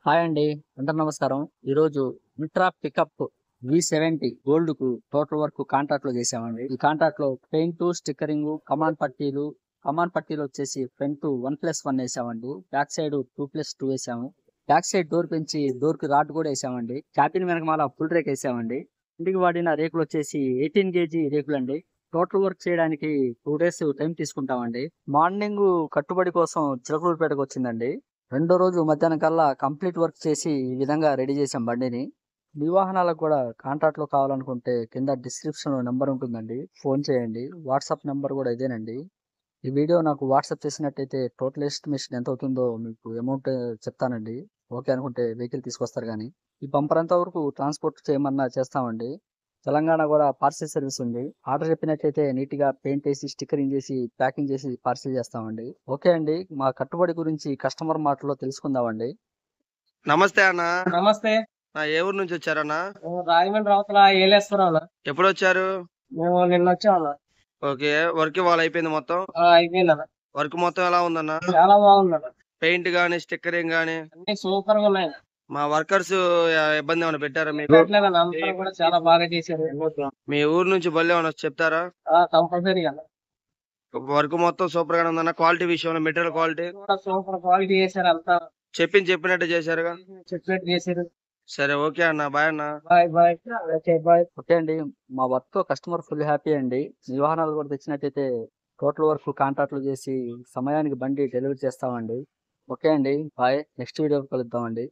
Hi అండి. అందరు నమస్కారం. ఈరోజు ఇంట్రా పికప్ V70 గోల్డ్ కు టోటల్ వర్క్ కాంట్రాక్ట్ లో చేసామండి. ఈ కాంట్రాక్ట్ లో పెయింట్, స్టిక్కరింగ్, కమాన్ పట్టీలు వచ్చేసి ఫ్రంట్ 1+1 వేసామండి. బ్యాక్ సైడ్ 2+2 వేసాము. బ్యాక్ సైడ్ డోర్ పెంచి డోర్ కి రాడ్ కూడా వేసామండి. క్యాబిన్ వెనకమాల ఫుల్ రేక్ వేసామండి. ఇంటికి వాడిన రేకులు వచ్చేసి 18 కేజీ రేకులు అండి. టోటల్ వర్క్ చేయడానికి 2 డేస్ టైం తీసుకుంటామండి. మార్నింగ్ కట్టుబడి కోసం చిలకలూరుపేటకు వచ్చిందండి. రెండో రోజు మధ్యాహ్నం కల్లా కంప్లీట్ వర్క్ చేసి ఈ విధంగా రెడీ చేసాం బండిని. మీ వాహనాలకు కూడా కాంట్రాక్ట్ లో కావాలనుకుంటే కింద డిస్క్రిప్షన్ లో నెంబర్ ఉంటుందండి, ఫోన్ చేయండి. వాట్సాప్ నెంబర్ కూడా ఇదేనండి. ఈ వీడియో నాకు వాట్సాప్ చేసినట్టయితే టోటల్ ఎస్టిమేషన్ ఎంత అవుతుందో మీకు అమౌంట్ చెప్తానండి. ఓకే అనుకుంటే వెహికల్ తీసుకొస్తారు కానీ ఈ బంపర్ అంత వరకు ట్రాన్స్పోర్ట్ చేయమన్నా చేస్తామండి. తెలంగాణ కూడా పార్సిల్ సర్వీస్ ఉంది. ఆర్డర్ చెప్పినట్లయితే నీట్ గా పెయింట్ వేసి స్టిక్కరింగ్ చేసి ప్యాకింగ్ చేసి పార్సిల్ చేస్తామండి. ఓకే అండి, మా కట్టుబడి గురించి కస్టమర్ మాటలో తెలుసుకుందామండి. నమస్తే అన్న. నమస్తే. ఏ ఊరు నుంచి వచ్చారన్నా? రాజమండ్రి అవతల ఏలేశ్వరం అన్న. ఎప్పుడు వచ్చారు? మేము నిన్న వచ్చామన్న. ఓకే, వర్క్ ఇవాళ అయిపోయింది మొత్తం? అయిపోయిందన్న. వర్క్ మొత్తం ఎలా ఉందన్న? చాలా బాగుందన్న. పెయింట్ గానీ స్టిక్కరింగ్ గానీ అన్ని సూపర్ గా ఉన్నాయి. మా వర్కర్స్ ఇబ్బంది ఏమైనా పెట్టారా మీకు? పెట్టలేదన్న, అందరూ కూడా చాలా బాగా చేశారు. మీ ఊరు నుంచి బళ్ళు ఏమైనా చెప్తారా? కంపల్సరీ అన్న. వర్క్ మొత్తం సూపర్ గానే ఉందన్న. క్వాలిటీ విషయంలో మెటీరియల్ క్వాలిటీ కూడా సూపర్ క్వాలిటీ చేశారు. అంతా చెప్పినట్టు చేశారుగా? చెప్పినట్టు చేశారు. సరే, ఓకే అన్న. బాయ్ అన్న. Bye bye. Okay bye. Okay అండి, మా వర్క్ తో కస్టమర్ ఫుల్ హ్యాపీ అండి. మీ వాహనాలు కూడా తెచ్చినట్టయితే టోటల్ వర్క్ కాంట్రాక్ట్లు చేసి సమయానికి బండి డెలివరీ చేస్తామండి. ఓకే అండి, బాయ్. నెక్స్ట్ వీడియో కలుద్దామండి.